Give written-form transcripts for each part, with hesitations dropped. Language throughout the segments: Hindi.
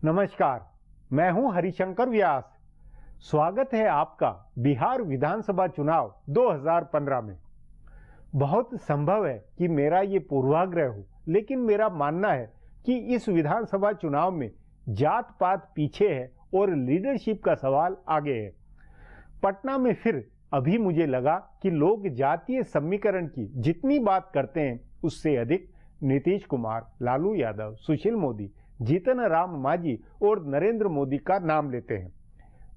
नमस्कार, मैं हूं हरिशंकर व्यास। स्वागत है आपका बिहार विधानसभा चुनाव 2015 में। बहुत संभव है कि मेरा ये पूर्वाग्रह हो, लेकिन मेरा मानना है कि इस विधानसभा चुनाव में जात पात पीछे है और लीडरशिप का सवाल आगे है। पटना में फिर अभी मुझे लगा कि लोग जातीय समीकरण की जितनी बात करते हैं उससे अधिक नीतीश कुमार, लालू यादव, सुशील मोदी, जीतन राम मांझी और नरेंद्र मोदी का नाम लेते हैं।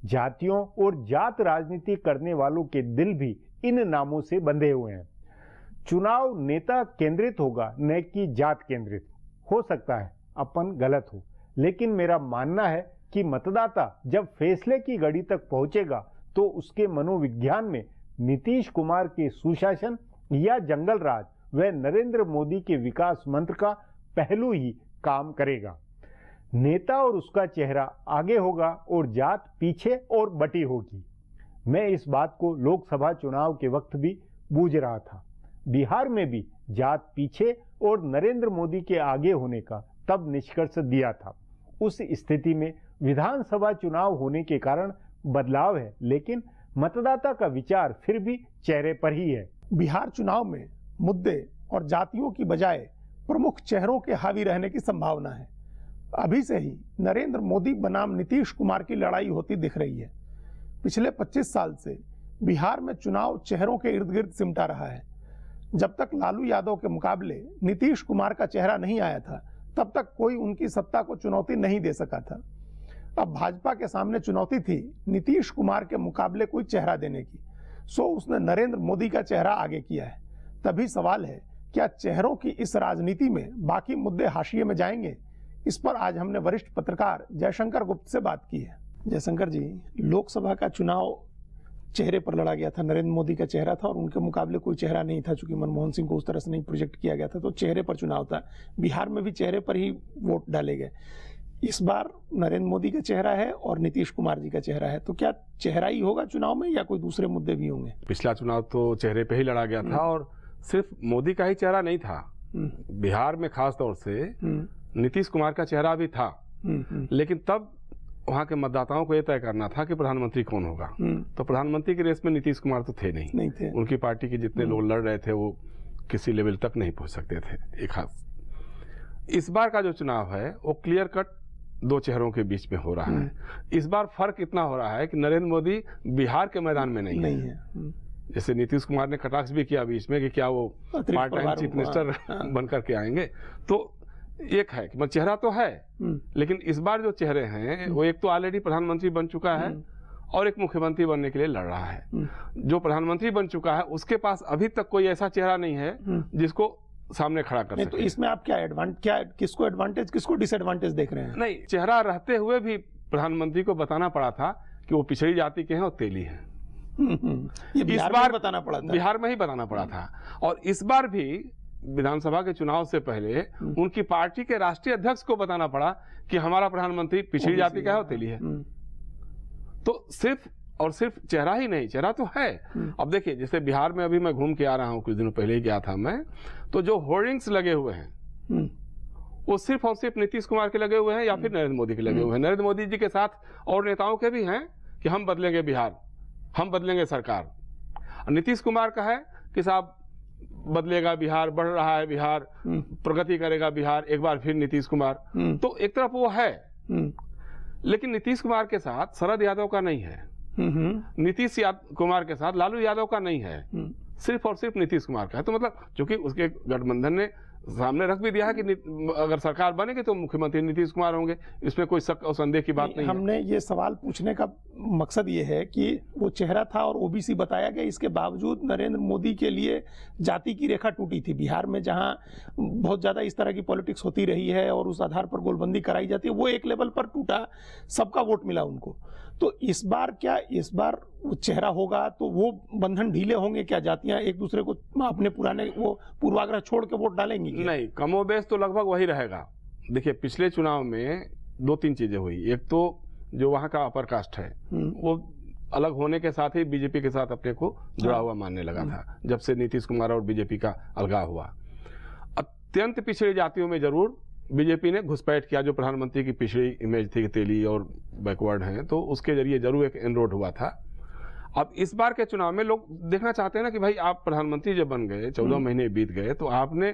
जातियों और जात राजनीति करने वालों के दिल भी इन नामों से बंधे हुए हैं। चुनाव नेता केंद्रित होगा, न कि जात केंद्रित। हो सकता है अपन गलत हो, लेकिन मेरा मानना है कि मतदाता जब फैसले की घड़ी तक पहुंचेगा तो उसके मनोविज्ञान में नीतीश कुमार के सुशासन या जंगल राज व नरेंद्र मोदी के विकास मंत्र का पहलू ही काम करेगा। नेता और उसका चेहरा आगे होगा और जात पीछे और बटी होगी। मैं इस बात को लोकसभा चुनाव के वक्त भी बूझ रहा था। बिहार में भी जात पीछे और नरेंद्र मोदी के आगे होने का तब निष्कर्ष दिया था। उस स्थिति में विधानसभा चुनाव होने के कारण बदलाव है, लेकिन मतदाता का विचार फिर भी चेहरे पर ही है। बिहार चुनाव में मुद्दे और जातियों की बजाय प्रमुख चेहरों के हावी रहने की संभावना है। अभी से ही नरेंद्र मोदी बनाम नीतीश कुमार की लड़ाई होती दिख रही है। पिछले 25 साल से बिहार में चुनाव चेहरों के इर्द गिर्द सिमटा रहा है। जब तक लालू यादव के मुकाबले नीतीश कुमार का चेहरा नहीं आया था, तब तक कोई उनकी सत्ता को चुनौती नहीं दे सका था। अब भाजपा के सामने चुनौती थी नीतीश कुमार के मुकाबले कोई चेहरा देने की, सो उसने नरेंद्र मोदी का चेहरा आगे किया है। तभी सवाल है, क्या चेहरों की इस राजनीति में बाकी मुद्दे हाशिए में जाएंगे? इस पर आज हमने वरिष्ठ पत्रकार जयशंकर गुप्त से बात की है। जयशंकर जी, लोकसभा का चुनाव चेहरे पर लड़ा गया था, नरेंद्र मोदी का चेहरा था और उनके मुकाबले कोई चेहरा नहीं था, चूंकि मनमोहन सिंह को उस तरह से नहीं प्रोजेक्ट किया गया था, तो चेहरे पर चुनाव था। बिहार में भी चेहरे पर ही वोट डाले गए। इस बार नरेंद्र मोदी का चेहरा है और नीतीश कुमार जी का चेहरा है, तो क्या चेहरा ही होगा चुनाव में या कोई दूसरे मुद्दे भी होंगे? पिछला चुनाव तो चेहरे पे ही लड़ा गया था और सिर्फ मोदी का ही चेहरा नहीं था। बिहार में खास तौर से नीतीश कुमार का चेहरा भी था, लेकिन तब वहां के मतदाताओं को यह तय करना था कि प्रधानमंत्री कौन होगा। तो प्रधानमंत्री की रेस में नीतीश कुमार तो थे नहीं थे। उनकी पार्टी के जितने लोग लड़ रहे थे वो किसी लेवल तक नहीं पहुंच सकते थे। एक खास इस बार का जो चुनाव है वो क्लियर कट दो चेहरों के बीच में हो रहा है। इस बार फर्क इतना हो रहा है कि नरेंद्र मोदी बिहार के मैदान में नहीं है। जैसे नीतीश कुमार ने कटाक्ष भी किया बीच में कि क्या वो पार्ट टाइम चीफ मिनिस्टर बनकर के आएंगे। तो एक है कि चेहरा तो है, लेकिन इस बार जो चेहरे हैं वो एक तो ऑलरेडी प्रधानमंत्री बन चुका है और एक मुख्यमंत्री बनने के लिए लड़ रहा है। जो प्रधानमंत्री बन चुका है उसके पास अभी तक कोई ऐसा चेहरा नहीं है जिसको सामने खड़ा कर सके। तो इसमें आप किसको एडवांटेज किसको डिसएडवांटेज देख रहे हैं? नहीं, चेहरा रहते हुए भी प्रधानमंत्री को बताना पड़ा था कि वो पिछड़ी जाति के हैं और तेली हैं। ये इस बार बताना पड़ा था, बिहार में ही बताना पड़ा था। और इस बार भी विधानसभा के चुनाव से पहले उनकी पार्टी के राष्ट्रीय अध्यक्ष को बताना पड़ा कि हमारा प्रधानमंत्री पिछड़ी जाति का है और तेली है। तो सिर्फ चेहरा ही नहीं, चेहरा तो है। अब देखिए, जैसे बिहार में अभी मैं घूम के आ रहा हूं, कुछ दिनों पहले ही गया था मैं, तो जो होर्डिंग्स लगे हुए हैं वो सिर्फ और सिर्फ नीतीश कुमार के लगे हुए हैं या फिर नरेंद्र मोदी के लगे हुए हैं। नरेंद्र मोदी जी के साथ और नेताओं के भी हैं कि हम बदलेंगे बिहार, हम बदलेंगे सरकार। नीतीश कुमार का है कि साहब बदलेगा बिहार, बढ़ रहा है बिहार, प्रगति करेगा बिहार, एक बार फिर नीतीश कुमार। तो एक तरफ वो है, लेकिन नीतीश कुमार के साथ शरद यादव का नहीं है, नीतीश कुमार के साथ लालू यादव का नहीं है, सिर्फ और सिर्फ नीतीश कुमार का है। तो मतलब चूंकि उसके गठबंधन ने सामने रख भी दिया है कि अगर सरकार बनेगी तो मुख्यमंत्री नीतीश कुमार होंगे, इसमें कोई शक और संदेह की बात नहीं है। हमने ये सवाल पूछने का मकसद ये है कि वो चेहरा था और ओबीसी बताया गया, इसके बावजूद नरेंद्र मोदी के लिए जाति की रेखा टूटी थी। बिहार में जहां बहुत ज्यादा इस तरह की पॉलिटिक्स होती रही है और उस आधार पर गोलबंदी कराई जाती है, वो एक लेवल पर टूटा, सबका वोट मिला उनको। तो इस बार वो चेहरा होगा तो वो बंधन ढीले होंगे क्या? जातियां एक दूसरे को अपने पुराने वो पूर्वाग्रह छोड़ के वोट डालेंगी क्या? नहीं, कमोबेश तो लगभग वही रहेगा। देखिए, पिछले चुनाव में दो तीन चीजें हुई। एक तो जो वहां का अपर कास्ट है वो अलग होने के साथ ही बीजेपी के साथ अपने को जुड़ा हुआ मानने लगा था, जब से नीतीश कुमार और बीजेपी का अलगाव हुआ। अत्यंत पिछड़ी जातियों में जरूर बीजेपी ने घुसपैठ किया, जो प्रधानमंत्री की पिछड़ी इमेज थी, तेली और बैकवर्ड हैं, तो उसके जरिए जरूर एक इनरोड हुआ था। अब इस बार के चुनाव में लोग देखना चाहते हैं ना कि भाई आप प्रधानमंत्री जब बन गए, 14 महीने बीत गए, तो आपने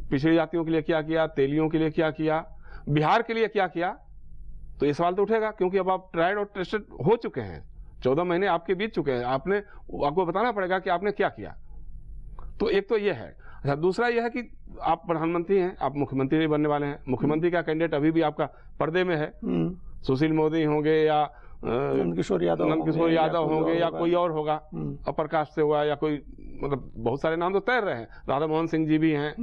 पिछड़ी जातियों के लिए क्या किया, तेलियों के लिए क्या किया, बिहार के लिए क्या किया? तो ये सवाल तो उठेगा, क्योंकि अब आप ट्राइड और टेस्टेड हो चुके हैं, 14 महीने आपके बीत चुके हैं, आपको बताना पड़ेगा कि आपने क्या किया। तो एक तो ये है। अच्छा, दूसरा यह है कि आप प्रधानमंत्री हैं, आप मुख्यमंत्री नहीं बनने वाले हैं। मुख्यमंत्री का कैंडिडेट अभी भी आपका पर्दे में है, सुशील मोदी होंगे या नंदकिशोर यादव होंगे या कोई और होगा, अपर कास्ट से हुआ या कोई, मतलब बहुत सारे नाम तो तैर रहे हैं, राधा मोहन सिंह जी भी हैं,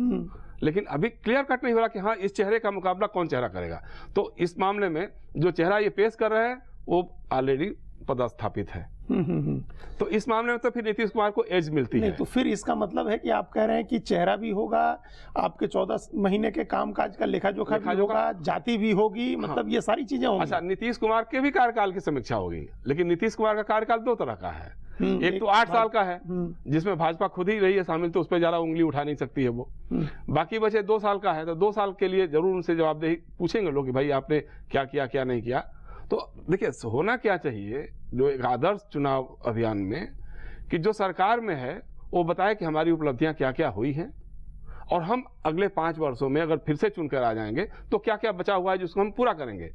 लेकिन अभी क्लियर कट नहीं हो रहा कि हाँ इस चेहरे का मुकाबला कौन चेहरा करेगा। तो इस मामले में जो चेहरा ये पेश कर रहे हैं वो ऑलरेडी पदस्थापित है। तो इस मामले में तो फिर नीतीश कुमार को एज मिलती है। तो फिर इसका मतलब है कि आप कह रहे हैं कि चेहरा भी होगा, आपके 14 महीने के कामकाज का लेखा जोखा भी होगा, जाति भी होगी, मतलब ये सारी चीजें होंगी। अच्छा, नीतीश कुमार के भी कार्यकाल की समीक्षा होगी, लेकिन नीतीश कुमार का कार्यकाल दो तरह का है। एक तो 8 साल का है, जिसमें भाजपा खुद ही रही है शामिल, तो उस पर ज्यादा उंगली उठा नहीं सकती है वो। बाकी बचे 2 साल का है, तो 2 साल के लिए जरूर उनसे जवाबदेही पूछेंगे लोग कि भाई आपने क्या किया क्या नहीं किया। तो देखिए, होना क्या चाहिए जो एक आदर्श चुनाव अभियान में, कि जो सरकार में है वो बताए कि हमारी उपलब्धियां क्या क्या हुई हैं, और हम अगले 5 वर्षों में अगर फिर से चुनकर आ जाएंगे तो क्या क्या बचा हुआ है जिसको हम पूरा करेंगे।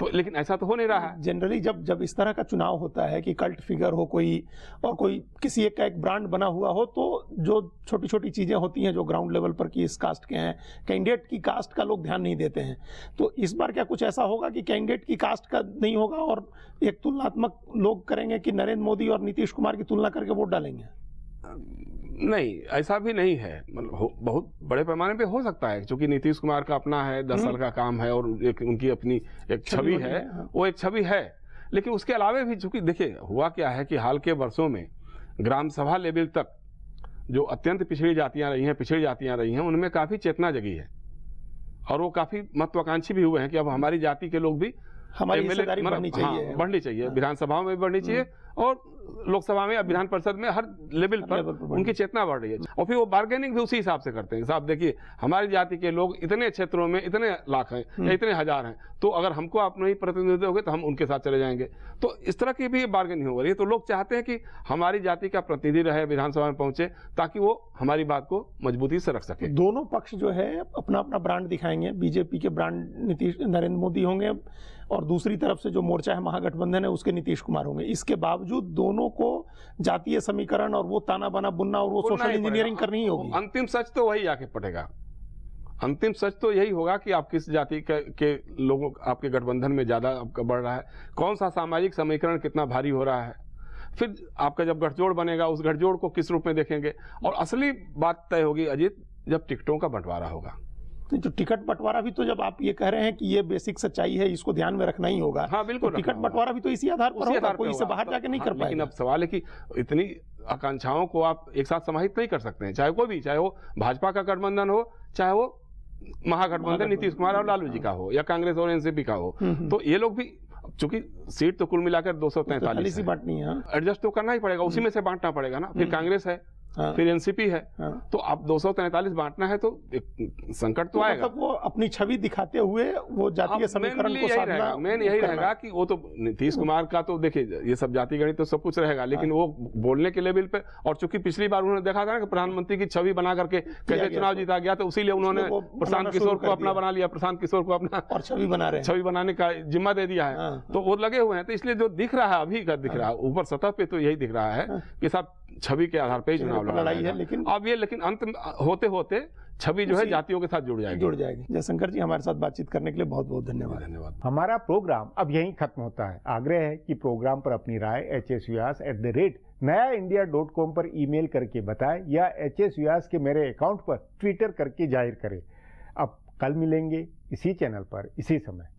तो लेकिन ऐसा तो हो नहीं रहा है। जनरली जब इस तरह का चुनाव होता है कि कल्ट फिगर हो कोई, और कोई किसी एक का एक ब्रांड बना हुआ हो, तो जो छोटी छोटी चीजें होती हैं जो ग्राउंड लेवल पर कि इस कास्ट के हैं, कैंडिडेट की कास्ट का लोग ध्यान नहीं देते हैं। तो इस बार क्या कुछ ऐसा होगा कि कैंडिडेट की कास्ट का नहीं होगा और एक तुलनात्मक लोग करेंगे कि नरेंद्र मोदी और नीतीश कुमार की तुलना करके वोट डालेंगे? नहीं, ऐसा भी नहीं है। मतलब बहुत बड़े पैमाने पे हो सकता है, क्योंकि नीतीश कुमार का अपना है, 10 साल का काम है, और एक उनकी अपनी एक छवि है, वो एक छवि है। लेकिन उसके अलावा भी, चूंकि देखिए हुआ क्या है कि हाल के वर्षों में ग्राम सभा लेवल तक जो अत्यंत पिछड़ी जातियां रही हैं, उनमें काफी चेतना जगी है, और वो काफी महत्वाकांक्षी भी हुए हैं कि अब हमारी जाति के लोग भी हमारी हिस्सेदारी बढ़नी चाहिए, बढ़नी चाहिए, विधानसभाओं में भी बढ़नी चाहिए, और लोकसभा में या विधान परिषद में हर लेवल पर उनकी चेतना बढ़ रही है। और फिर वो बार्गेनिंग भी उसी हिसाब से करते हैं। साहब देखिए, हमारी जाति के लोग इतने क्षेत्रों में इतने लाख हैं या इतने हजार हैं, तो अगर हमको आप नहीं प्रतिनिधित्व होगे तो हम उनके साथ चले जाएंगे। तो इस तरह की भी बार्गेनिंग हो रही है। तो लोग चाहते हैं कि हमारी जाति का प्रतिनिधि रहे, विधानसभा में पहुंचे, ताकि वो हमारी बात को मजबूती से रख सके। दोनों पक्ष जो है अपना अपना ब्रांड दिखाएंगे। बीजेपी के ब्रांड नरेंद्र मोदी होंगे, और दूसरी तरफ से जो मोर्चा है महागठबंधन है उसके नीतीश कुमार होंगे। इसके बावजूद दोनों को जातीय समीकरण और वो ताना बाना बुनना और वो सोशल इंजीनियरिंग करनी ही होगी। अंतिम सच तो वही आके पड़ेगा। अंतिम सच तो यही होगा कि आप किस जाति के लोगों, आपके गठबंधन में ज्यादा आपका बढ़ रहा है, कौन सा सामाजिक समीकरण कितना भारी हो रहा है। फिर आपका जब गठजोड़ बनेगा, उस गठजोड़ को किस रूप में देखेंगे। और असली बात तय होगी अजीत, जब टिकटों का बंटवारा होगा। जो टिकट बंटवारा भी, तो जब आप ये कह रहे हैं कि ये बेसिक सच्चाई है, इसको ध्यान में रखना ही होगा। हाँ बिल्कुल, तो टिकट बंटवारा भी तो इसी आधार पर होगा, कोई इससे बाहर जाके नहीं कर पाएगा। लेकिन अब सवाल है कि इतनी आकांक्षाओं को आप एक साथ समाहित नहीं कर सकते हैं, चाहे कोई भी, चाहे वो भाजपा का गठबंधन हो, चाहे वो महागठबंधन नीतीश कुमार और लालू जी का हो, या कांग्रेस और एनसीपी का हो। तो ये लोग भी, चूंकि सीट तो कुल मिलाकर 243 बांटनी है, एडजस्ट तो करना ही पड़ेगा, उसी में से बांटना पड़ेगा ना। फिर कांग्रेस है, फिर एनसीपी है, तो अब 243 बांटना है, तो एक संकट तो आएगा। मतलब वो अपनी छवि दिखाते हुए वो जातीय समीकरण को साधना, मेन यही रहेगा कि वो तो नीतीश कुमार का तो देखिए ये सब जाति गणित तो सब कुछ रहेगा, लेकिन वो बोलने के लेवल पे, और चूंकि पिछली बार उन्होंने देखा था ना कि प्रधानमंत्री की छवि बना करके कैसे चुनाव जीता गया, तो इसीलिए उन्होंने प्रशांत किशोर को अपना बना लिया, प्रशांत किशोर को अपना और छवि बनाने का जिम्मा दे दिया है। तो वो लगे हुए हैं, तो इसलिए जो दिख रहा है अभी का दिख रहा है ऊपर सतह पे, तो यही दिख रहा है कि सब छवि के आधार पर ही चुनाव लड़ाई है। लेकिन अंत होते होते छवि जो है जातियों के साथ जुड़ जाएगी। जयशंकर जी, हमारे साथ बातचीत करने के लिए बहुत बहुत धन्यवाद। हमारा प्रोग्राम अब यहीं खत्म होता है। आग्रह है कि प्रोग्राम पर अपनी राय hsvyas@nayaindia.com पर ईमेल करके बताएं, या hsvyas के मेरे अकाउंट पर ट्विटर करके जाहिर करें। अब कल मिलेंगे इसी चैनल पर, इसी समय।